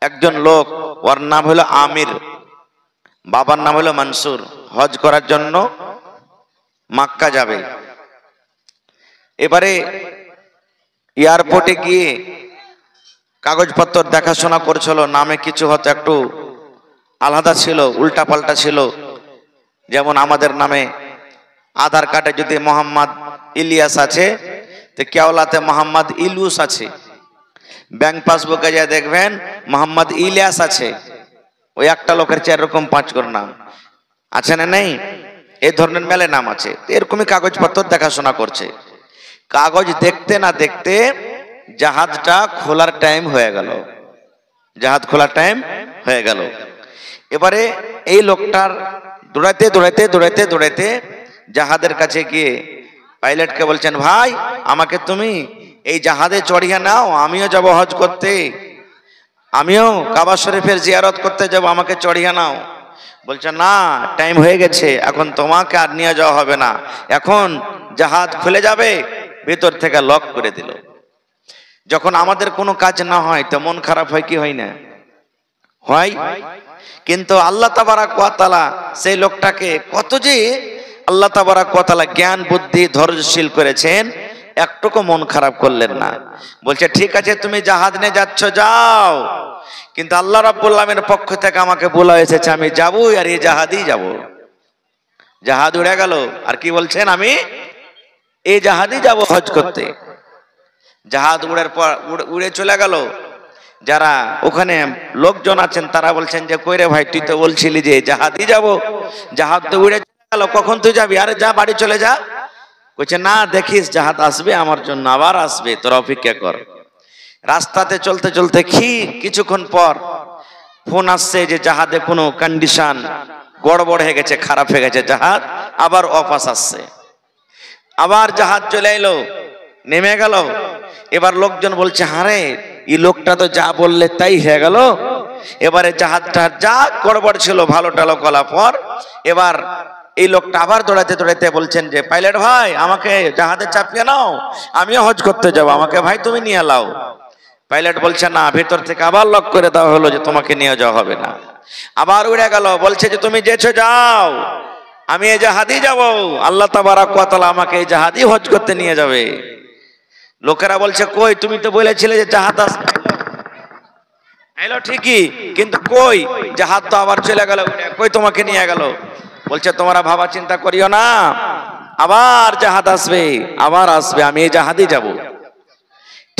একজন লোক, ওর নাম হলো আমির, বাবার নাম হলো মনসুর, হজ করার জন্য মক্কা যাবে। এবারে এয়ারপোর্টে গিয়ে কাগজপত্র দেখাশোনা করছিল, নামে কিছু হয়তো একটু আলাদা ছিল, উল্টা পাল্টা ছিল। যেমন আমাদের নামে আধার কার্ডে যদি মোহাম্মদ ইলিয়াস আছে, তো কেওলাতে মোহাম্মদ ইলুস আছে। ব্যাংক পাসবুকে যা দেখবেন মোহাম্মদ ইলিয়াস আছে। ওই একটা লোকের 4 রকম 5 করে নাম আছে না নেই? এই ধরনের মেলে নাম আছে। এরকমই কাগজপত্র দেখাশোনা করছে। কাগজ দেখতে না দেখতে জাহাজটা খোলার টাইম হয়ে গেল। জাহাজ খোলার টাইম হয়ে গেল। এবারে এই লোকটার দৌড়াইতে দৌড়াইতে দৌড়াইতে দৌড়াইতে জাহাজের কাছে গিয়ে পাইলটকে বলছেন, ভাই আমাকে তুমি এই জাহাজে চড়িয়ে নাও, আমিও যাব হজ করতে, আমিও কাবা শরীফের জিয়ারত করতে যাব, আমাকে চড়িয়ে নাও। বলছে না, টাইম হয়ে গেছে, এখন তোমাকে আর নিয়ে যাওয়া হবে না, এখন জাহাজ খুলে যাবে। ভেতর থেকে লক করে দিল। যখন আমাদের কোনো কাজ না হয় তো মন খারাপ হয় কি হয় না? হয়। কিন্তু আল্লাহ তাবারাক ওয়া তাআলা সেই লোকটাকে কত যে আল্লাহ তাবারাক ওয়া তাআলা জ্ঞান বুদ্ধি ধৈর্যশীল করেছেন, একটুকু মন খারাপ করলেন না। বলছে ঠিক আছে, তুমি জাহাজ নিয়ে যাচ্ছ যাও, কিন্তু আল্লাহ রাব্বুল আলামিনের পক্ষ থেকে আমাকে বলা হয়েছে আমি যাবো, আর এই জাহাজেই যাব। জাহাজ উড়ে গেল। আর কি বলছেন? আমি এই জাহাজেই যাব হজ করতে। জাহাজ উড়ার পর উড়ে চলে গেল। যারা ওখানে লোকজন আছেন তারা বলছেন যে কই রে ভাই, তুই তো বলছিলি যে জাহাজেই যাব, জাহাজ তো উড়ে গেল, কখন তুই যাবি? আরে যা, বাড়ি চলে যা। কইছে না, দেখিস জাহাজ আসবে আমার জন্য, আবার আসবে, তোর অপেক্ষা কর। রাস্তাতে চলতে চলতে কিছুক্ষণ পর ফোন আসছে যে জাহাজে কোনো কন্ডিশন গড়বড় হয়ে গেছে, খারাপ হয়ে গেছে জাহাজ, আবার অফাস আসছে। আবার জাহাজ চলে এলো, নেমে গেল। এবার লোকজন বলছে হারে, এই লোকটা তো যা বললে তাই হয়ে গেল। এবারে জাহাজটা যা গড়বড় ছিল ভালো টালো কলা পর, এবার এই লোকটা আবার দৌড়াতে দৌড়াতে বলছেন যে পাইলট ভাই আমাকে জাহাজে চাপিয়ে নাও, আমিও হজ করতে যাবো, আমাকে ভাই তুমি নিয়ে লাও। পাইলট বলছে না, ভেতর থেকে আবার লক করে দেওয়া হলো যে তোমাকে নিয়ে যাওয়া হবে না। আবার উড়ে গেল, বলছে যে তুমি যেছো যাও, আমি এই জাহাজেই যাব, আল্লাহ তাবারাক ওয়া তাআলা আমাকে এই জাহাজেই হজ করতে নিয়ে যাবে। লোকেরা বলছে কই, তুমি তো বলেছিলে যে জাহাজ আসবে, এলো ঠিকই, কিন্তু কই জাহাজ তো আবার চলে গেল, কই তোমাকে নিয়ে গেল? বলছে তোমরা ভাবা চিন্তা করিও না, আবার জাহাজ আসবে, আবার আসবে, আমি এই জাহাজেই যাব।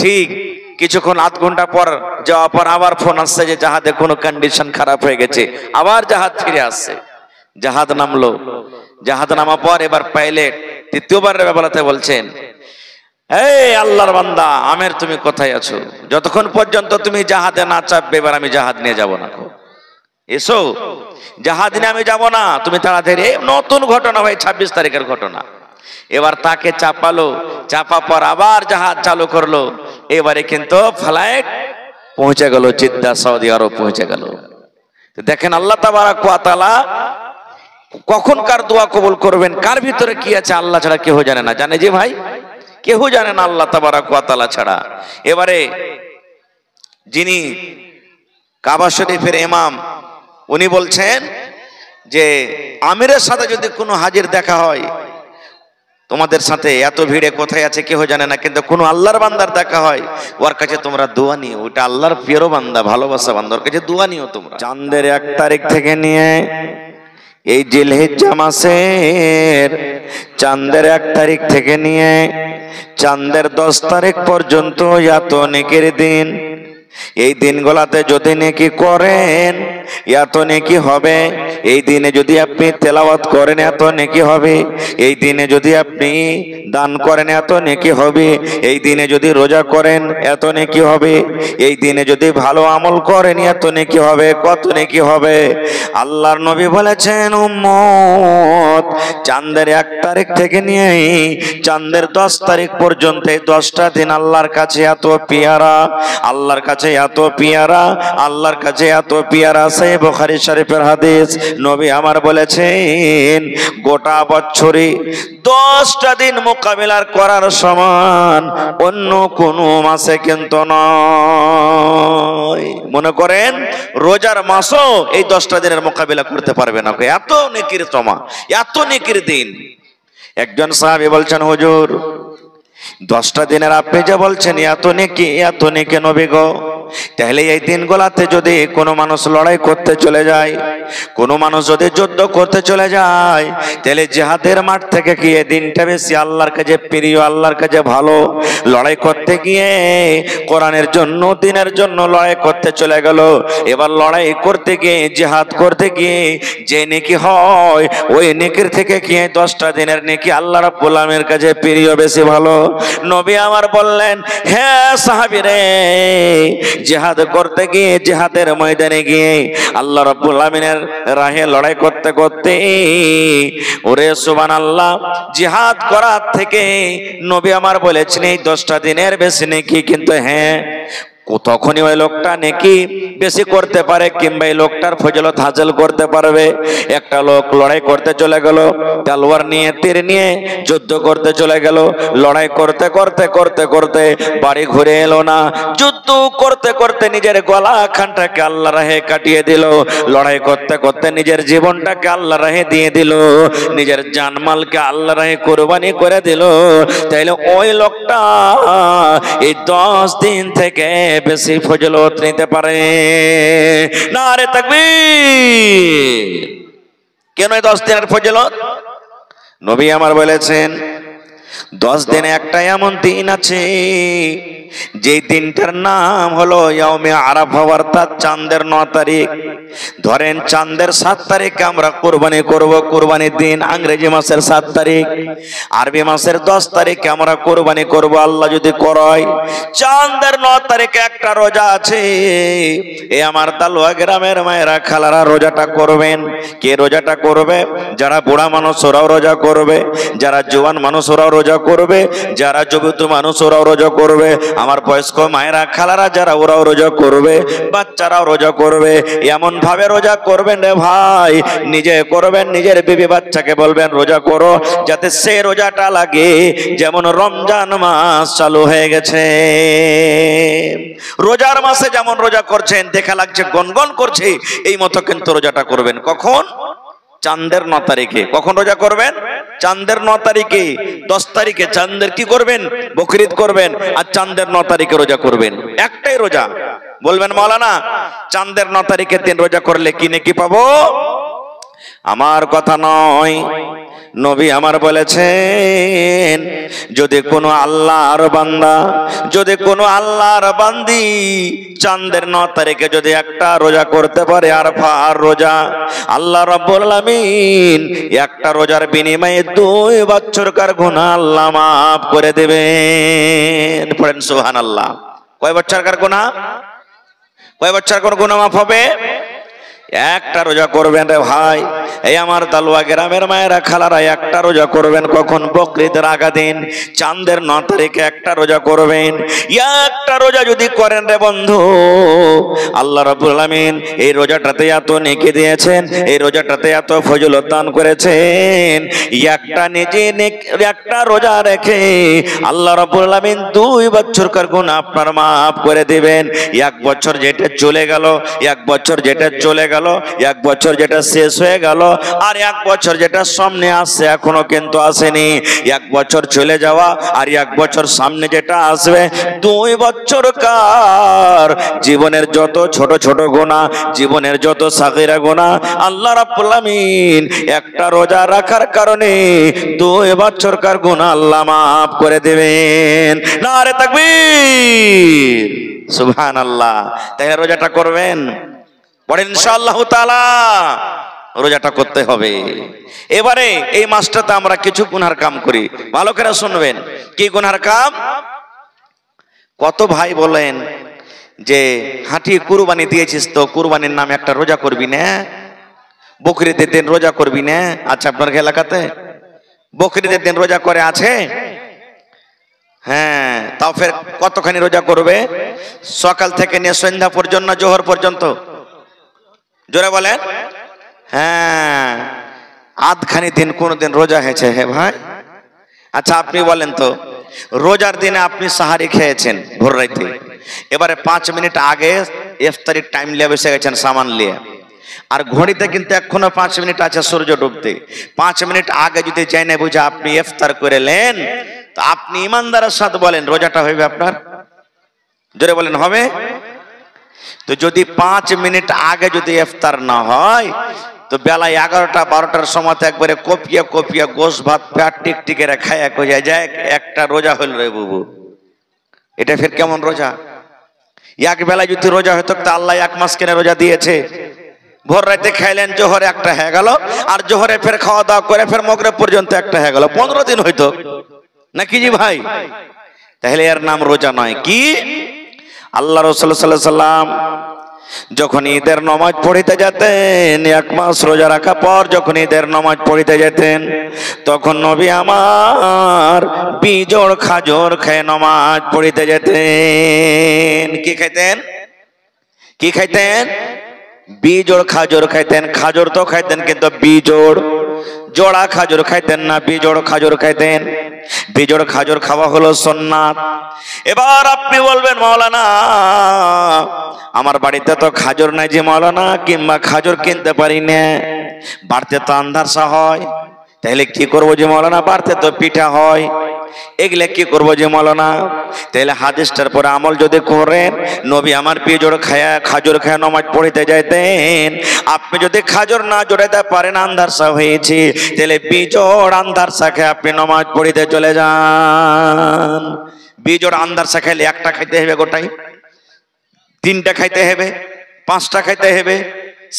ঠিক কিছুক্ষণ আধ ঘন্টা পর যাওয়ার পর আবার ফোন আসছে যে জাহাজে কোনো কন্ডিশন খারাপ হয়ে গেছে। আবার জাহাজ ফিরে আসছে। জাহাজ নামলো। জাহাজ নামার পর এবার পাইলট তৃতীয়বারের বেলাতে বলছেন, এই আল্লাহর বান্দা আমের, তুমি কোথায় আছো? যতক্ষণ পর্যন্ত তুমি জাহাজে না চাপবে এবার আমি জাহাজ নিয়ে যাব না। এসো, জাহাজ নিয়ে আমি যাব না, তুমি তাড়াতাড়ি। নতুন ঘটনা ভাই, 26 তারিখের ঘটনা। এবার তাকে চাপালো, চাপা পর আবার জাহাজ চালু করলো। এবারে কিন্তু ফ্লাইট পৌঁছে গেল জিদ্দা, সৌদি আরব পৌঁছে গেল। দেখেন আল্লাহ তাবারাক ওয়া তাআলা কখন কার দোয়া কবুল করবেন, কার ভিতরে কি আছে আল্লাহ ছাড়া কেউ জানে না। জানে যে ভাই, কেউ জানে না আল্লাহ তাবারাক ওয়া তাআলা ছাড়া। এবারে যিনি কাবা শরীফের ইমাম, উনি বলছেন যে আমিরের সাথে যদি কোনো হাজির দেখা হয়, তোমাদের সাথে এত ভিড়ে কোথায় আছে কেউ জানে না, কিন্তু কোন আল্লাহর বান্দার দেখা হয়, ওর কাছে তোমরা দোয়া নিও, ওটা আল্লাহর প্রিয় বান্দা, ভালোবাসা বান্দা, ওর কাছে দোয়া নিও তোমরা। চাঁদের 1 তারিখ থেকে নিয়ে এই জিলহিজ্জা মাসের চাঁদের 1 তারিখ থেকে নিয়ে চাঁদের 10 তারিখ পর্যন্ত এত নেকির দিন। এই দিনগুলাতে যদি নেকি করেন এত নেকি হবে। এই দিনে যদি আপনি তেলাওয়াত করেন এত নেকি হবে। এই দিনে যদি আপনি দান করেন এত নেকি হবে। এই দিনে যদি রোজা করেন এত নেকি হবে। এই দিনে যদি ভালো আমল করেন এত নেকি হবে। কত নেকি হবে? আল্লাহর নবী বলেছেন, উম্মত চাঁদের 1 তারিখ থেকে নিয়ে চাঁদের 10 তারিখ পর্যন্ত এই 10টা দিন আল্লাহর কাছে এত পিয়ারা, আল্লাহর কাছে এত পিয়ারা, আল্লাহর কাছে এত পিয়ারা। সহিহ বুখারী শরীফের হাদিস, নবী আমার বলেছেন গোটা বছরে 10টা দিন মোকাবিলার করার সমান অন্য কোন মাসে কিন্তু নয়। মনে করেন রোজার মাসও এই 10টা দিনের মোকাবিলা করতে পারবে না, এত নেকির জমা, এত নেকির দিন। একজন সাহাবী বলছেন, হুজুর 10টা দিনের আপনি যে বলছেন এত নেকি নবী গো, তাহলে এই দিনগুলাতে যদি কোনো মানুষ লড়াই করতে চলে যায়, কোনো মানুষ যদি যুদ্ধ করতে চলে যায়, তাহলে জিহাদের মাঠ থেকে কি এই দিনটা বেশি আল্লাহর কাছে প্রিয়, আল্লাহর কাছে ভালো? লড়াই করতে গিয়ে কোরআনের জন্য, দিনের জন্য লড়াই করতে চলে গেল, এবার লড়াই করতে গিয়ে, জিহাদ করতে গিয়ে যে নেকি হয়, ওই নেকির থেকে কি 10টা দিনের নেকি আল্লাহ রাব্বুল আলামিনের কাছে প্রিয়, বেশি ভালো? নবী আমার বললেন, হ্যাঁ সাহাবী রে, জিহাদ করতে গিয়ে, জিহাদের ময়দানে গিয়ে আল্লাহ রাব্বুল আলামিনের রাহে লড়াই করতে করতে, ওরে সুবহানাল্লাহ, জিহাদ করার থেকে নবী আমার বলেছেন এই 10টা দিনের বেশি নেকি। কিন্তু হ্যাঁ, তখনই ওই লোকটা নেকি বেশি করতে পারে, কিংবা এই লোকটার ফজিলত হাসিল করতে পারবে। একটা লোক লড়াই করতে চলে গেল, তলোয়ার নিয়ে, তীর নিয়ে যুদ্ধ করতে চলে গেল, লড়াই করতে করতে করতে করতে বাড়ি ঘুরে এলো না, যুদ্ধ করতে করতে নিজের গলা খানটাকে আল্লাহ রাহে কাটিয়ে দিল, লড়াই করতে করতে নিজের জীবনটাকে আল্লাহ রাহে দিয়ে দিল, নিজের জানমালকে আল্লাহ রাহে কুরবানি করে দিল। তাইলে ওই লোকটা এই 10 দিন থেকে বেশি ফজিলত নিতে পারে। নারে তাকবীর! কেন 10 দিনের ফজিলত? নবী আমার বলেছেন 10 দিনে একটা এমন দিন আছে, যে দিনটার নাম হলো ইয়াউমে আরাফা, অর্থাৎ চাঁদের 9 তারিখ। ধরেন চাঁদের 7 তারিখে আমরা কুরবানি করব, কুরবানির দিন ইংরেজি মাসের 7 তারিখ, আরবি মাসের 10 তারিখে আমরা কুরবানি করব আল্লাহ যদি করায়। চাঁদের 9 তারিখে একটা রোজা আছে, এই আমার তালুয়া গ্রামের মায়েরা খালারা রোজাটা করবেন। কে রোজাটা করবে? যারা বুড়া মানুষ ওরাও রোজা করবে, যারা জওয়ান মানুষ ওরাও রোজা করবে, যারা যুবতী মানুষ ওরাও রোজা করবে, আমার বয়স্ক মায়েরা খালারা যারা ওরাও রোজা করবে, বাচ্চারাও রোজা করবে। এমন ভাবে রোজা করবেন রে ভাই, নিজে করবেন, নিজের বিবি বাচ্চাকে বলবেন রোজা করো, যাতে সে রোজাটা লাগে যেমন রমজান মাস চালু হয়ে গেছে। রোজার মাসে যেমন রোজা করছেন, দেখা লাগছে গনগন করছে, এই মতো কিন্তু রোজাটা করবেন। কখন? চাঁদের 9 তারিখে। কখন রোজা করবেন? চাঁদের 9 তারিখে। 10 তারিখে চাঁদের কি করবেন? বকরিদ করবেন, আর চাঁদের 9 তারিখে রোজা করবেন। একটাই রোজা। বলবেন মাওলানা চাঁদের 9 তারিখের দিন রোজা করলে কি নেকি পাবো? আমার কথা নয়, নবী আমার বলেছেন যদি কোনো আল্লাহর বান্দা, যদি কোনো আল্লাহর বান্দি চাঁদের 9 তারিখে যদি একটা রোজা করতে পারে, আরফার রোজা, আল্লাহ রাব্বুল আলামিন একটা রোজার বিনিময়ে 2 বছরকার গুনাহ আল্লাহ মাফ করে দেবেন। পড়েন সুবহানাল্লাহ। কয় বছরকার গুনাহ? কয় বছরকার গুনাহ মাফ হবে? একটা রোজা করবেন রে ভাই, এই আমার তালুয়া গ্রামের মায়েরা খালারা একটা রোজা করবেন। কখন? বকরিদের আগা দিন, চাঁদের 9 তারিখে একটা রোজা করবেন। একটা রোজা যদি করেন রে বন্ধু, আল্লাহ রাব্বুল আলামিন এই রোজাটাতে এত নেকি দিয়েছেন, এই রোজাটাতে এত ফজিলত দান করেছেন। একটা রোজা রেখে আল্লাহ রাব্বুল আলামিন 2 বছরকার গুনাহ আপনার মাফ করে দিবেন। 1 বছর যেটা চলে গেল, 1 বছর যেটা চলে গেল, 1 বছর যেটা শেষ হয়ে গেল, আর 1 বছর যেটা সামনে আসছে এখনো কিন্তু আসেনি। 1 বছর চলে যাওয়া আর 1 বছর সামনে যেটা আসবে, 2 বছরকার জীবনের যত ছোট ছোট গুনাহ, জীবনের যত সাগীরা গুনাহ, আল্লাহ রাব্বুল আলামিন একটা রোজা রাখার কারণে 2 বছরকার গুনাহ আল্লাহ মাফ করে দেবেন। নারে তাকবীর! সুবহানাল্লাহ। তাই রোজাটা করবেন, পড়েন ইনশাআল্লাহ তাআলা। রোজাটা করতে হবে। এবারে এই মাসটাতে আমরা কিছু গুনার কাম করি, ভালো করে শুনবেন। কি গুনার কাম? কত ভাই বলেন যে হাঁটি কুরবানি দিয়েছিস তো কুরবানির নামে একটা রোজা করবি না, বকরিদের দিন রোজা করবি না? আচ্ছা, আপনার এলাকাতে বকরিদের দিন রোজা করে আছে? হ্যাঁ, তাও ফের কতখানি রোজা করবে? সকাল থেকে নিয়ে সন্ধ্যা পর্যন্ত, জোহর পর্যন্ত? জোরে বলেন। হ্যাঁ, আধখানি দিন কোনদিন রোজা হয়েছে হে ভাই? আচ্ছা আপনি বলেন তো, রোজার দিনে আপনি সাহারি খেয়েছেন ভোর রাইতে, এবারে 5 মিনিট আগে ইফতারির টাইম নিয়ে বসে গেছেন সামান নিয়ে, আর ঘড়িতে কিন্তু এখনো 5 মিনিট আছে সূর্য ডুবতে। 5 মিনিট আগে যদি চাই না বুঝে আপনি ইফতার করেলেন, তো আপনি ইমানদারের সাথে বলেন রোজাটা হইবে আপনার? জোরে বলেন হবে? তো যদি 5 মিনিট আগে যদি ইফতার না হয়, তো বেলা 11টা 12টার সময় একবারে কপিয়া কপিয়া গোশ ভাত পেট টিকটিকে খায়া কইয়া যায় একটা রোজা হইল রে বাবু, এটা ফের কেমন রোজা? এক বেলা যদি রোজা হতো তো আল্লাহ 1 মাস কেন রোজা দিয়েছে? ভোর রাতে খাইলেন, জোহরে একটা হয়ে গেল, আর জোহরে ফের খাওয়া দাওয়া করে ফের মাগরিব পর্যন্ত একটা হয়ে গেল, 15 দিন হইতো নাকি জি ভাই? তাহলে এর নাম রোজা নয়। কি? আল্লাহ রাসূল সাল্লাল্লাহু আলাইহি সাল্লাম যখন ঈদের নামাজ পড়িতে যেতেন, 1 মাস রোজা রাখা পর যখন ঈদের নামাজ পড়িতে যেতেন, তখন নবী আমার বিজোড় খাজর খেয়ে নামাজ পড়িতে যেতেন। কি খাইতেন? কি খাইতেন? বিজোড় খাজর খাইতেন। খাজর তো খাইতেন কিন্তু বিজোড়, জোড়া খাজর খাইতেন না, বিজোড় খাজর খাইতেন। বিজোড় খাজর খাওয়া হলো সুন্নাত। এবার আপনি বলবেন মাওলানা আমার বাড়িতে তো খাজর নাই যে মাওলানা, কিংবা খাজর কিনতে পারি না, বাড়িতে তো আন্ধারসা হয়, তাহলে কি করবো যে মাওলানা? বাড়িতে তো পিঠা হয়, এগুলা কি করবো যে মাওলানা? তাহলে হাদিসটার পরে আমল যদি করেন, নবী আমার বিজোড় খায়া খাজর খায়া নামাজ পড়িতে যাইতেন। আপনি যদি খাজর না জোড়াইতে পারেন, আন্ধারসা হয়েছে, তাহলে বিজোড় আন্ধারসা খেয়ে আপনি নামাজ পড়িতে চলে যান। বিজোড় আন্ধারসা খাইলে একটা খাইতে হবে গোটাই, 3টা খাইতে হবে, 5টা খাইতে হবে,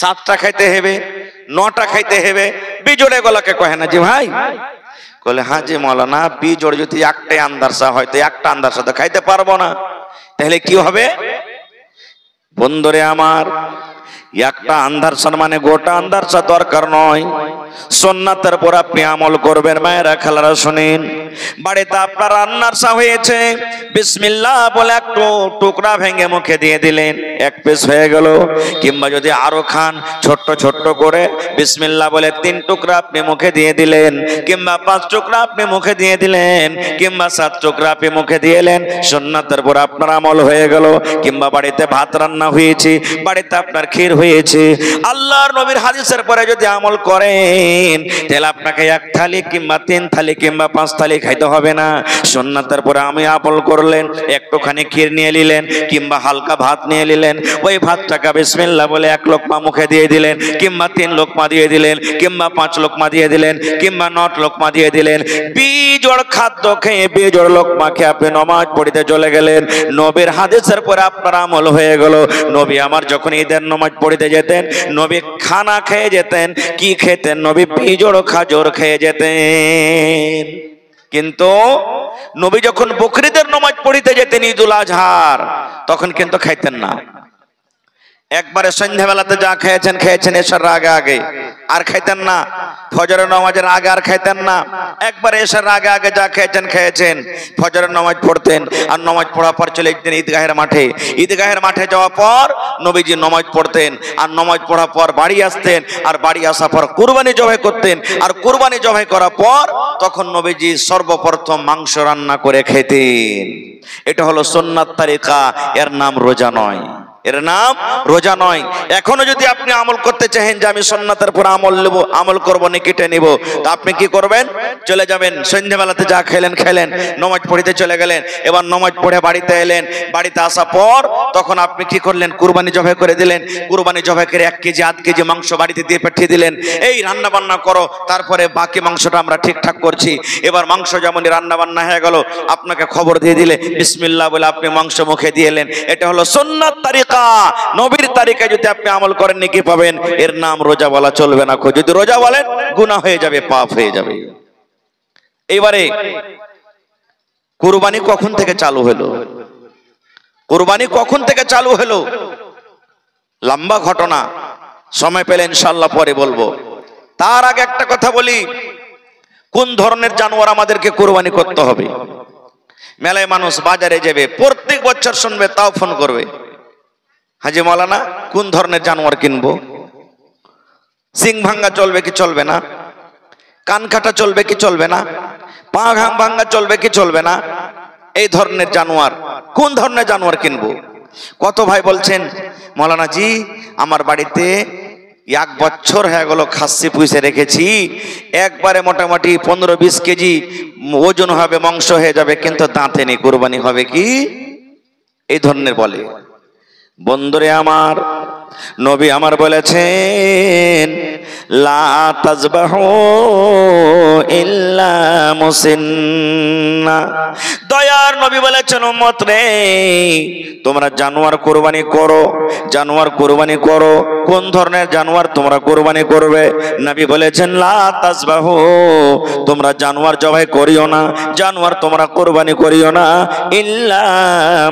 7টা খাইতে হবে, 9টা খাইতে হবে। বিজোড়ে গলাকে কহে না জি ভাই? বলে হ্যাঁ জি মাওলানা, বিজোড় যদি একটাই আন্দারসা হয়, তো একটা আন্দারসা তো খাইতে পারবো না, তাহলে কি হবে? বন্ধুরে আমার, একটা আন্দারসা মানে গোটা আন্দারসা দরকার নয়, সুন্নাতের পর আপনি আমল করবেন। মায়েরা খালারা শুনেন, বাড়িতে আপনার আন্দারসা হয়েছে, বিসমিল্লাহ বলে একটু টুকরা ভেঙে মুখে দিয়ে দিলেন, 1 পিস হয়ে গেল। কিংবা যদি আরো খান, ছোট্ট ছোট্ট করে বিসমিল্লাহ বলে 3 টুকরা আপনি মুখে দিয়ে দিলেন, কিংবা 5 টুকরা আপনি মুখে দিয়ে দিলেন, কিংবা 7 টুকরা আপনি মুখে দিয়ে এলেন, সুন্নাতের পর আপনার আমল হয়ে গেল। কিংবা বাড়িতে ভাত রান্না হয়েছে, বাড়িতে আপনার ক্ষীর হয়েছে, আল্লাহর নবীর হাদিসের পরে যদি আমল করেন, তাহলে আপনাকে 1 থালি কিংবা 3 থালি কিংবা 5 থালি খাইতে হবে না। সুন্নাতের পরে আমি আমল করলেন, একটুখানি ক্ষীর নিয়ে নিলেন কিংবা হালকা ভাত নিয়ে নিলেন, ওই ভাতটাকে বিসমিল্লাহ বলে 1 লোকমা মুখে দিয়ে দিলেন, কিংবা 3 লোকমা দিয়ে দিলেন, কিংবা 5 লোকমা দিয়ে দিলেন, কিংবা 9 লোকমা দিয়ে দিলেন। বিজোড় খাদ্য খেয়ে বিজোড় লোকমা খেয়ে আপনি নামাজ পড়িতে চলে গেলেন। নবীর হাদিসের পরে আপনার আমল হয়ে গেল। নবী আমার যখন ঈদের নামাজ পড়িতে যেতেন, নবী খানা খেয়ে যেতেন। কি খেতেন? নবী বিজোড় খাজর খেয়ে যেতেন। কিন্তু নবী যখন বকরিদের নামাজ পড়িতে যেতেন ঈদুল আজহার, তখন কিন্তু খাইতেন না। একবারে সন্ধ্যাবেলাতে যা খেয়েছেন খেয়েছেন, এশার আগে আগে আর খাইতেন না, ফজরের নামাজের আগে আর খাইতেন না। একবারে এশার আগে আগে যা খেয়েছেন খেয়েছেন, ফজরের নামাজ পড়তেন, আর নামাজ পড়ার পর চলে যেতেন ঈদগাহের মাঠে। ঈদগাহের মাঠে যাওয়ার পর নবীজি নামাজ পড়তেন, আর নামাজ পড়ার পর বাড়ি আসতেন, আর বাড়ি আসার পর কুরবানি জবাই করতেন, আর কুরবানি জবাই করার পর তখন নবীজি সর্বপ্রথম মাংস রান্না করে খেতেন। এটা হলো সুন্নাত তারিকা, এর নাম রোজা নয়, এর নাম রোজা নয়। এখনো যদি আপনি আমল করতে চাহেন যে আমি সুন্নাতের পর আমল নেব, আমল করব, নিকিটে নিব, তা আপনি কি করবেন? চলে যাবেন, সন্ধ্যাবেলাতে যা খেলেন খেলেন, নামাজ পড়িতে চলে গেলেন। এবার নামাজ পড়ে বাড়িতে এলেন, বাড়িতে আসার পর তখন আপনি কি করলেন? কুরবানি জবাই করে দিলেন। কুরবানি জবাই করে 1 কেজি 1/2 কেজি মাংস বাড়িতে দিয়ে পাঠিয়ে দিলেন, এই রান্না বান্না করো, তারপরে বাকি মাংসটা আমরা ঠিকঠাক করছি। এবার মাংস যেমনই রান্না বান্না হয়ে গেল, আপনাকে খবর দিয়ে দিলে, বিসমিল্লাহ বলে আপনি মাংস মুখে দিয়ে এলেন। এটা হলো সুন্নাত তারিকা। নবীর তারিকা যদি আপনি আমল করেন, কি পাবেন? এর নাম রোজা বলা চলবে না। যদি রোজা বলেন, গুনাহ হয়ে যাবে, পাপ হয়ে যাবে। এইবারে কুরবানি কখন থেকে চালু হলো? কুরবানি কখন থেকে চালু হলো? লম্বা ঘটনা, সময় পেলে ইনশাআল্লাহ পরে বলবো। তার আগে একটা কথা বলি, কোন ধরনের জানোয়ার আমাদেরকে কুরবানি করতে হবে? মেলায় মানুষ বাজারে যাবে, প্রত্যেক বছর শুনবে, তাও ফোন করবে, হাজি মাওলানা কোন ধরনের জানোয়ার কিনবো? সিং ভাঙ্গা চলবে কি চলবে না? কান কাটা চলবে কি চলবে না? পা ভাঙ্গা চলবে কি চলবে না? এই ধরনের জানোয়ার, কোন ধরনের জানোয়ার কিনবো? কত ভাই বলছেন মৌলানা জি আমার বাড়িতে 1 বছর হয়ে গেল খাসি পুষে রেখেছি, একবারে মোটামুটি 15-20 কেজি ওজন হবে, মাংস হয়ে যাবে, কিন্তু দাঁতে নেই, কুরবানি হবে কি? এই ধরনের বলে। বন্ধুরে আমার, নবী আমার বলেছেন লা তাজবাহু ইল্লা মুসিন্না। দয়ার নবী বলেছেন উম্মত রে তোমরা জানোয়ার কুরবানি করো, জানোয়ার কুরবানি করো। কোন ধরনের জানোয়ার তোমরা কুরবানি করবে? নবী বলেছেন লা তাজবাহু, তোমরা জানোয়ার জবাই করিও না, জানোয়ার তোমরা কুরবানি করিও না ইল্লা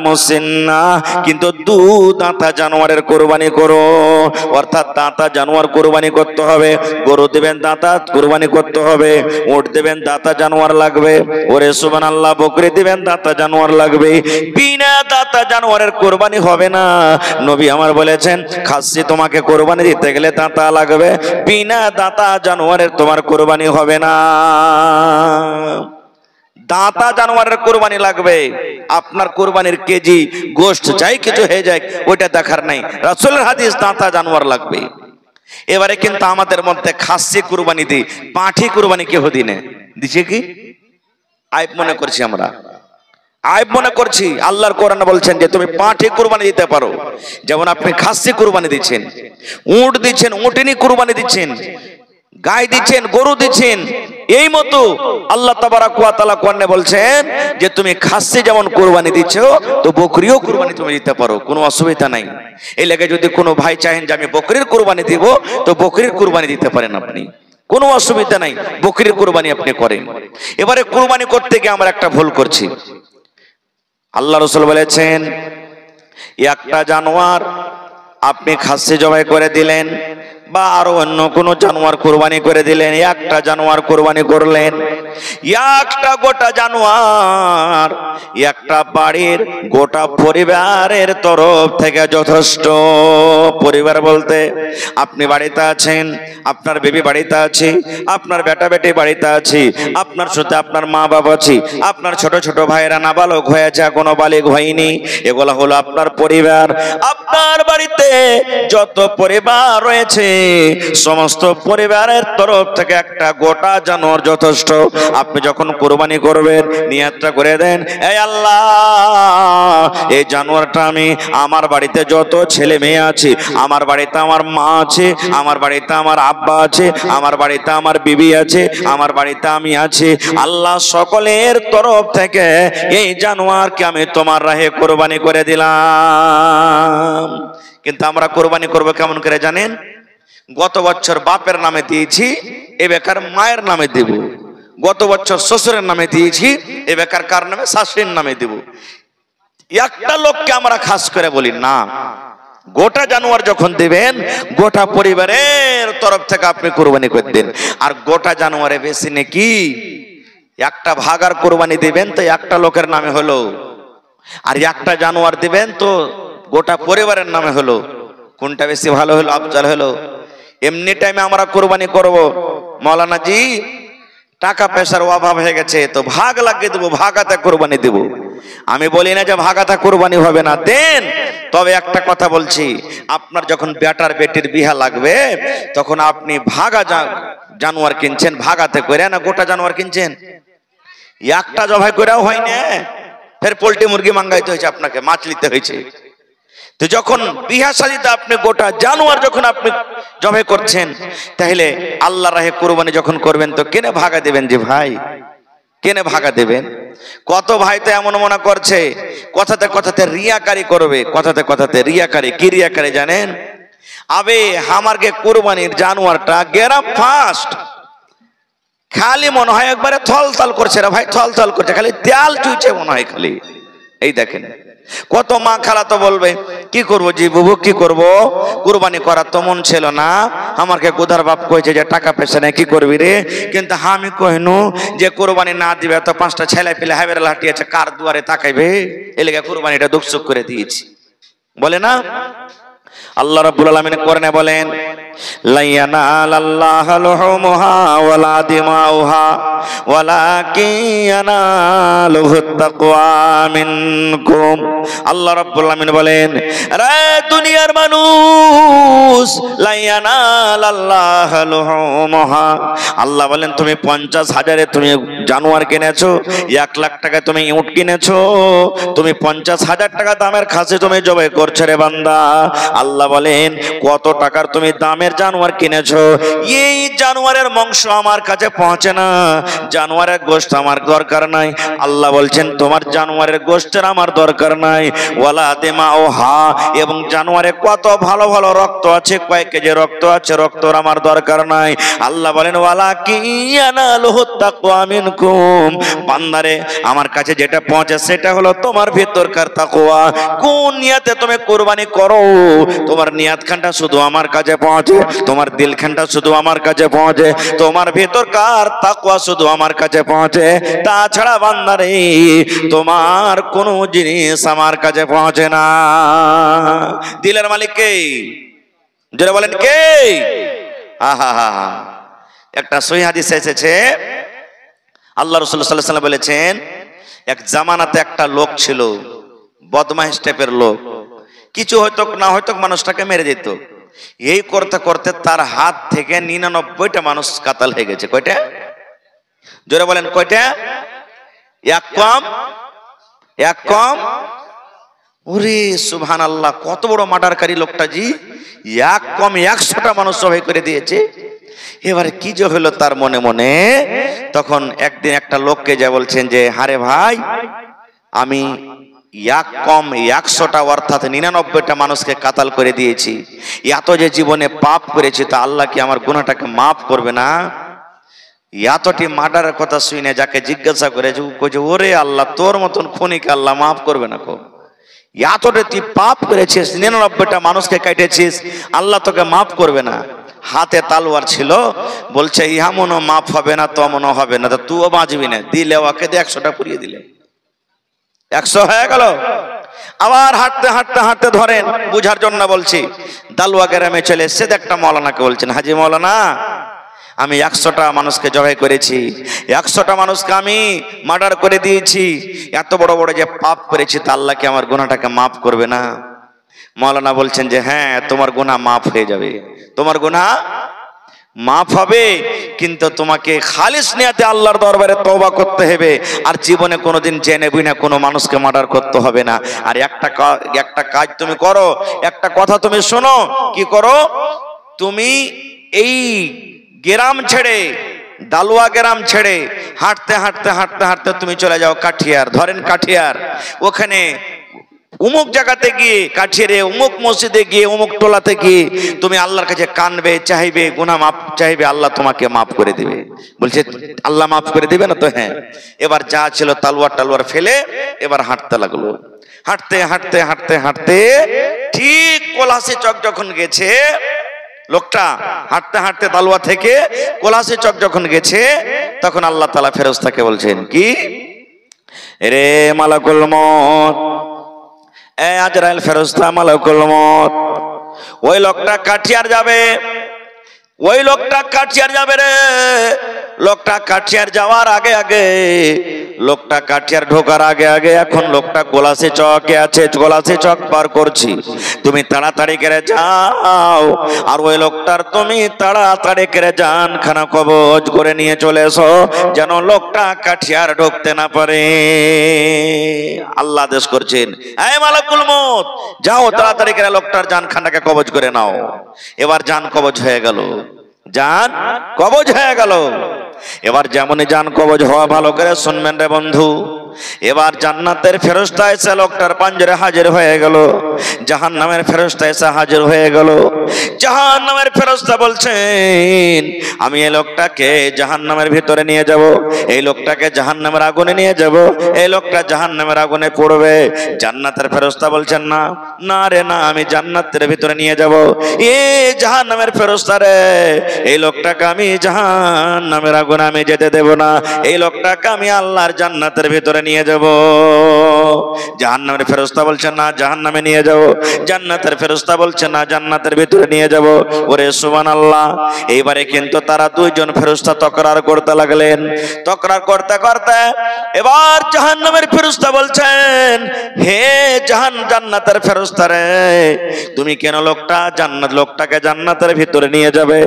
মুসিন্না, কিন্তু দু দাঁতা জানোয়ারের কুরবানি করো। অর্থাৎ দাঁতা জানোয়ার কুরবানি করতে হবে। গরু দেবেন দাঁতা কুরবানি করতে হবে, উট দেবেন দাঁতা জানোয়ার লাগবে, ওরে সুবহানাল্লাহ, বকরি দেবেন দাঁতা জানোয়ার লাগবে। বিনা দাঁতা জানোয়ারের কুরবানি হবে না। নবী আমার বলেছেন খাসি তোমাকে কুরবানি দিতে গেলে দাঁতা লাগবে, বিনা দাঁতা জানোয়ারের তোমার কুরবানি হবে না। দাঁতা জানোয়ারের কুরবানি লাগবে। আপনার কুরবানির কেজি গোশত চাই কিছু হয়ে যায় ওইটা দেখার নাই, রাসূলের হাদিস দাঁতা জানোয়ার লাগবে। এবারে কিন্তু আমাদের মধ্যে খাসি কুরবানি দিই, পাঁঠি কুরবানি কেউ দিনে দিছে কি? আইব মনে করছি আমরা, আইব মনে করছি। আল্লাহর কোরআন বলছেন যে তুমি পাঁঠি কুরবানি দিতে পারো, যেমন আপনি খাসি কুরবানি দিচ্ছেন, উট দিচ্ছেন, উটনি কুরবানি দিচ্ছেন, গাই দিচ্ছেন, গরু দিচ্ছেন। এই মতো আল্লাহ তাবারাক ওয়া তাআলা কোরআনে বলছেন যে তুমি খাসি যেমন কুরবানি দিচ্ছ তো বকরিও কুরবানি তুমি দিতে পারো, কোনো অসুবিধা নাই। এই লাগে যদি কোনো ভাই চাহেন যে আমি বকরির কুরবানি দিব তো বকরির কুরবানি দিতে পারেন আপনি, কোনো অসুবিধা নাই, বকরির কুরবানি আপনি করেন। এবারে কুরবানি করতে গিয়ে আমরা একটা ভুল করছি। আল্লাহ রাসূল বলেছেন একটা জানোয়ার আপনি খাসি জবাই করে দিলেন বা আরো অন্য কোনো জানোয়ার কুরবানি করে দিলেন, একটা জানোয়ার কুরবানি করলেন, একটা গোটা জানোয়ার একটা বাড়ির গোটা পরিবারের তরফ থেকে যথেষ্ট। পরিবার বলতে আপনি বাড়িতে আছেন, আপনার বেবি বাড়িতে আছে, আপনার বেটা বেটি বাড়িতে আছে, আপনার সাথে আপনার মা বাবা আছে, আপনার ছোট ছোট ভাইরা নাবালক হয়েছে, এখনো বালিগ হয়নি, এগুলা হলো আপনার পরিবার। আপনার বাড়িতে যত পরিবার রয়েছে সমস্ত পরিবারের তরফ থেকে একটা গোটা জানোয়ার যথেষ্ট। আপনি যখন কুরবানি করবেন নিয়তটা করে দেন, এই আল্লাহ এই জানোয়ারটা আমি আমার বাড়িতে যত ছেলে মেয়ে আছে, আমার বাড়িতে আমার মা আছে, আমার বাড়িতে আমার আব্বা আছে, আমার বাড়িতে আমার বিবি আছে, আমার বাড়িতে আমি আছি, আল্লাহ সকলের তরফ থেকে এই জানোয়ারকে আমি তোমার রাহে কুরবানি করে দিলাম। কিন্তু আমরা কুরবানি করবো কেমন করে জানেন? গত বছর বাপের নামে দিয়েছি, এ বেকার মায়ের নামে দেব। গত বছর শ্বশুরের নামে দিয়েছি, এ বেকার কার নামে? শাশুড়ির নামে দেব। একটা লোককে আমরা খাস করে বলি না, গোটা জানোয়ার যখন দিবেন গোটা পরিবারের তরফ থেকে আপনি কুরবানি করে দেন। আর গোটা জানোয়ারে বেশি নাকি একটা ভাগার কুরবানি দিবেন তো একটা লোকের নামে হলো, আর একটা জানোয়ার দিবেন তো গোটা পরিবারের নামে হলো। কোনটা বেশি ভালো হলো, আফজাল হলো? এমনি টাইমে আমরা কুরবানি করব, মৌলানা জি টাকা পয়সার অভাব হয়ে গেছে তো ভাগ লাগিয়ে দেবো, ভাগাতে কুরবানি দেব। আমি বলি না যে ভাগাতে কুরবানি হবে না, দেন। তবে একটা কথা বলছি, আপনার যখন বেটার বেটির বিহা লাগবে তখন আপনি ভাগা জানোয়ার কিনছেন, ভাগাতে করে না গোটা জানোয়ার কিনছেন। একটা জবাই করেও হয় না, ফের পোল্ট্রি মুরগি মাঙ্গাইতে হয়েছে, আপনাকে মাছ নিতে হয়েছে। তো যখন বিহা শাদীতে আপনি গোটা জানোয়ার যখন আপনি জবাই করছেন, তাহলে আল্লাহর রাহে কুরবানি যখন করবেন তো কেনে ভাগা দেবেন? যে ভাই কেনে ভাগা দেবেন? কত ভাই তো এমন মনে করছে কথাতে কথাতে রিয়াকারি করবে, কথাতে কথাতে রিয়াকারি। কি রিয়াকারি জানেন? আবে আমারকে কুরবানির জানোয়ারটা গেরাম ফাস্ট, খালি মনে হয় একবারে থল থল করছে রে ভাই, থল থল করছে, খালি তেল চুইছে মনে হয় খালি। এই দেখেন কত মা খালা তো বলবে কি করবো জি বুবু, কি করব, কুরবানি করার তো মন ছিল না, আমাকে গোধার বাপ কইছে যে টাকা পয়সা নেই, কি করবি রে? কিন্তু আমি কইনু যে কুরবানি না দিবে তো 5টা ছেলে পেলে হাবের লাঠি আছে, কার দুয়ারে তাকাইবে, এলাকা কুরবানিটা দুঃখসুখ করে দিয়েছি, বলে না? আল্লাহ রাব্বুল আলামিন কোরআনে বলেন লা ইয়ানালাল্লাহু লুহুমুহা ওয়ালা দিমাউহা ওয়ালাকিন ইয়ানালুহুত তাকওয়া মিনকুম। আল্লাহ রাব্বুল আলামিন বলেন, রে দুনিয়ার মানুষ, লা ইয়ানালাল্লাহু লুহুমুহা, আল্লাহ বলেন তুমি 50,000-এ তুমি জানোয়ার কিনেছো, 1 লাখ টাকায় তুমি উট কিনেছো, তুমি 50,000 টাকা দামের খাসি তুমি জবাই করছো রে বান্দা। আল্লাহ বলেন কত টাকার তুমি দামের জানোয়ার কিনেছো, এই জানোয়ারের মাংস আমার কাছে পৌঁছে না, জানোয়ারের গোশত আমার দরকার নাই। আল্লাহ বলছেন তোমার জানোয়ারের গোশতের আমার দরকার নাই। ওয়ালা দিমাউহা, এবং জানোয়ারে কত ভালো ভালো রক্ত আছে, কয়েক কেজি রক্ত আছে, রক্তর আমার দরকার নাই। আল্লাহ বলেন ওয়ালাকিন ইয়ানালুহুত তাকওয়া মিনকুম, বান্দারে আমার কাছে যেটা পৌঁছে সেটা হলো তোমার ভিতরকার তাকওয়া। কোন নিয়তে তুমি কুরবানি করো, তোমার নিয়তখানটা শুধু আমার কাছে পৌঁছে, তোমার দিলখানটা শুধু আমার কাছে পৌঁছে, তোমার ভিতরকার তাকওয়া শুধু আমার কাছে পৌঁছে। তাছাড়া বান্দারে তোমার কোনো জিনিস আমার কাছে পৌঁছে না। দিলের মালিক কে? জোরে বলেন কে? আহা, একটা সহিহ হাদিসে এসেছে, আল্লাহ রাসূল সাল্লাল্লাহু আলাইহি ওয়াসাল্লাম বলেছেন, এক জামানাতে একটা লোক ছিল, বদমাইশ টাইপের লোক, কিছু হয়তো না হয়তো মানুষটাকে মেরে দিত। এই করতে করতে তার হাত থেকে 99টা মানুষ কাতাল হয়ে গেছে। কয়টা? জোরে বলেন কয়টা? এক কম। ওরে সুবহানাল্লাহ, কত বড় মার্ডারকারী লোকটা জি, এক কম 100টা মানুষ সবাই করে দিয়েছে। এবারে কি যে হলো তার মনে মনে, তখন একদিন একটা লোককে যা বলছেন যে হারে ভাই, আমি এক কম 100টা অর্থাৎ 99টা মানুষকে কাতাল করে দিয়েছি, এত যে জীবনে পাপ করেছি, তা আল্লাহ কি আমার গুনাহটাকে মাফ করবে না? এতটি মার্ডারের কথা শুনে যাকে জিজ্ঞাসা করেছে, ওরে আল্লাহ, তোর মতন খুনিকে আল্লাহ মাফ করবে না? এতটা তুই পাপ করেছিস, 99টা মানুষকে কাটেছিস, আল্লাহ তোকে মাফ করবে না? হাতে তালোয়ার ছিল, বলছে ইহামনও মাফ হবে না, তমনও হবে না, তুইও বাঁচবি না। দিলে ওকে 100টা পুড়িয়ে দিলে, 100 হয়ে গেল। আবার হাঁটতে হাঁটতে হাঁটতে ধরেন, বুঝার জন্য বলছি, দালুয়া গ্রামে চলে এসছে, একটা মৌলানাকে বলছেন, হাজি মৌলানা, আমি 100টা মানুষকে জবাই করেছি, 100টা মানুষকে আমি মার্ডার করে দিয়েছি, এত বড় বড় যে পাপ করেছি, তা আল্লাহ কি আমার গুনাহটাকে মাফ করবে না? মৌলানা বলছেন যে হ্যাঁ, তোমার গুনাহ মাফ হয়ে যাবে, তোমার গুনাহ মাফ হবে, কিন্তু তোমাকে খালিস নিয়াতে আল্লাহর দরবারে তওবা করতে হবে, আর জীবনে কোনোদিন জেনে বুঝে কোনো মানুষকে মার্ডার করতে হবে না। আর একটা কাজ তুমি করো, একটা কথা তুমি শোনো, কি করো? তুমি এই গ্রাম ছেড়ে, দালুয়া গ্রাম ছেড়ে হাঁটতে হাঁটতে হাঁটতে হাঁটতে তুমি চলে যাও কাঠিয়ার, ধরেন কাঠিয়ার, ওখানে উমুক জায়গাতে গিয়ে, কাঠিয়ারে উমুক মসজিদে গিয়ে, উমুক টোলাতে গিয়ে তুমি আল্লাহর কাছে কানবে, চাইবে, গুনাহ মাফ চাইবে, আল্লাহ তোমাকে মাফ করে দিবে। বলছে আল্লাহ মাফ করে দিবে না? তো হ্যাঁ। এবার যা ছিল তালোয়ার ফেলে এবার হাঁটতে লাগলো। হাঁটতে হাঁটতে হাঁটতে হাঁটতে ঠিক পলাশী চক যখন গেছে, লোকটা হাঁটতে হাঁটতে দালুয়া থেকে কোলাসি চক যখন গেছে, তখন আল্লাহ তাআলা ফেরেশতাকে বলছেন, কি রে মালাকুল মউত, এ আজরাইল ফেরেশতা মালাকুল মউত, ওই লোকটা কাঠিয়ার যাবে, ওই লোকটা কাঠিয়ার যাবে রে। লোকটা কাঠিয়ার যাওয়ার আগে আগে, লোকটা কাঠিয়ার ঢোকার আগে আগে, এখন লোকটা কোলাসি চকে আছে, কোলাসি চক পার করছি, তুমি তাড়াতাড়ি করে যাও, আর ওই লোকটার তুমি তাড়াতাড়ি করে জানখানা কবজ করে নিয়ে চলে এসো, যেন লোকটা কাঠিয়ার ঢুকতে না পারে। আল্লাহ আদেশ করছেন, এই মালাকুল মউত, যাও তাড়াতাড়ি করে লোকটার জানখানাকে কবজ করে নাও। এবার জান কবজ হয়ে গেল, জান কবজ হয়ে গেল। এবার যেমনই জান কবজ হওয়া, ভালো করে শুনবেন রে বন্ধু, এবার জান্নাতের ফেরেশতা এসে লোকটার পাঞ্জরে হাজির হয়ে গেল, জাহান্নামের ফেরেশতা এসে হাজির হয়ে গেল। জাহান্নামের ফেরেশতা বলছেন, আমি এই লোকটাকে জাহান্নামের ভিতরে নিয়ে যাব, এই লোকটাকে জাহান্নামের আগুনে নিয়ে যাব, এই লোকটা জাহান্নামের আগুনে পড়বে। জান্নাতের ফেরেশতা বলছেন, না না রে না, আমি জান্নাতের ভিতরে নিয়ে যাব। এ জাহান্নামের ফেরেশতা রে, এই লোকটাকে আমি জাহান্নামের আগুনে আমি যেতে দেব না, এই লোকটাকে আমি আল্লাহর জান্নাতের ভিতরে নিয়ে যাব। জাহান্নামের ফেরেশতা বলছে না জাহান্নামে নিয়ে যাব। জান্নাতের ফেরেশতা বলছে না জান্নাতের ভিতরে নিয়ে যাব। ওরে সুবহানাল্লাহ। এইবারে কিন্তু তারা দুইজন ফেরেশতা তকরার করতে লাগলেন। তকরার করতে করতে এবার জাহান্নামের ফেরেশতা বলছেন, হে জান্নাতের ফেরেশতা রে, তুমি কেন লোকটাকে জান্নাতের ভিতরে নিয়ে যাবে?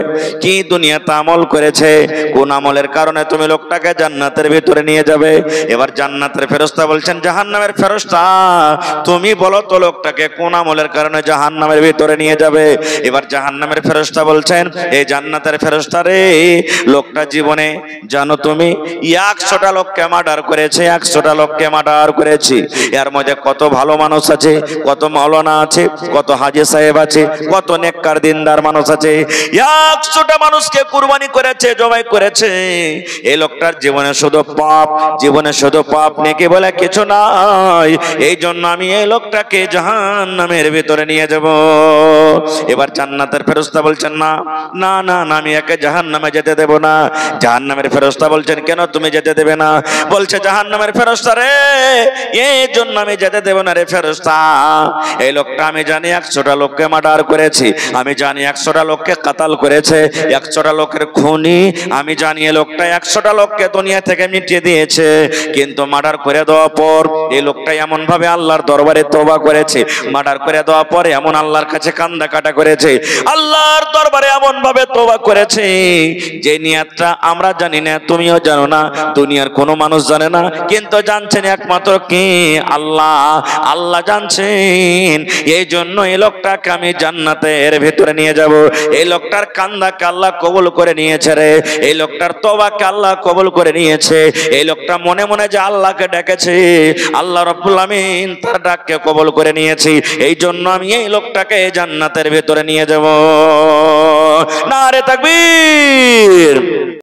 কি দুনিয়াতে আমল করেছে, কোন আমলের কারণে তুমি লোকটাকে জান্নাতের ভিতরে নিয়ে যাবে? এবার জান্নাতের ফেরেশতা বলছেন, জাহান্নামের ফেরেশতা তুমি বলো তো লোকটাকে কোন আমলের কারণে জাহান্নামের ভিতরে নিয়ে যাবে? এবার জাহান্নামের ফেরেশতা বলছেন, এই জান্নাতের ফেরেশতা রে, লোকটা জীবনে জানো তুমি 100টা লোককে মার্ডার করেছে, 100টা লোককে মার্ডার করেছে। এর মধ্যে কত ভালো মানুষ আছে, কত মাওলানা আছে, কত হাজী সাহেব আছে, কত নেককার দিনদার মানুষ আছে। 100টা মানুষকে কুরবানি করেছে, জবাই করেছে। এই লোকটার জীবনে শুধু পাপ, জীবনে শুধু পাপ, নেকি বলে কিছু নাই। এই জন্য আমি এই লোকটাকে জাহান্নামের ভিতরে নিয়ে যাব। এবার জান্নাতের ফেরেশতা বলছেন, না না না না, আমি একে জাহান্নামে যেতে দেব না। জাহান্নামের ফেরেশতা বলছেন, কেন তুমি যেতে দেবে না? বলছে জাহান্নামের ফেরেশতা রে, এই জন্য আমি যেতে দেব না রে ফেরেশতা, এই লোকটা আমি জানি 100টা লোককে মার্ডার করেছে, আমি জানি 100টা লোককে কাতাল করেছে, 100টা লোকের খুনি আমি জানি। এই লোকটা 100টা লোককে দুনিয়া থেকে মিটিয়ে দিয়েছে, কিন্তু মার্ডার করে দেওয়ার পর এই লোকটা এমন ভাবে আল্লাহর দরবারে তওবা করেছে, মার্ডার করে দেওয়ার পরে এমন আল্লাহর কাছে কান্দা কাটা করেছে, আল্লাহর দরবারে এমন ভাবে তওবা করেছে যে নিয়তটা আমরা জানি না, তুমিও জানো না, দুনিয়ার কোনো মানুষ জানে না, কিন্তু জানছেন একমাত্র কে? আল্লাহ। আল্লাহ জানছেন। এই জন্য এই লোকটাকে আমি জান্নাতের ভিতরে নিয়ে যাব। এই লোকটার কান্দাকে আল্লাহ কবুল করে নিয়েছে রে, এই লোকটার তওবাকে আল্লাহ কবুল করে নিয়েছে। এই লোকটা মনে মনে যে আল্লাহকে ডেকেছে, আল্লাহ রাব্বুল আমিন তার ডাককে কবুল করে নিয়েছে। এই জন্য আমি এই লোকটাকে জান্নাতের ভিতরে নিয়ে যাব। নারে তাকবীর।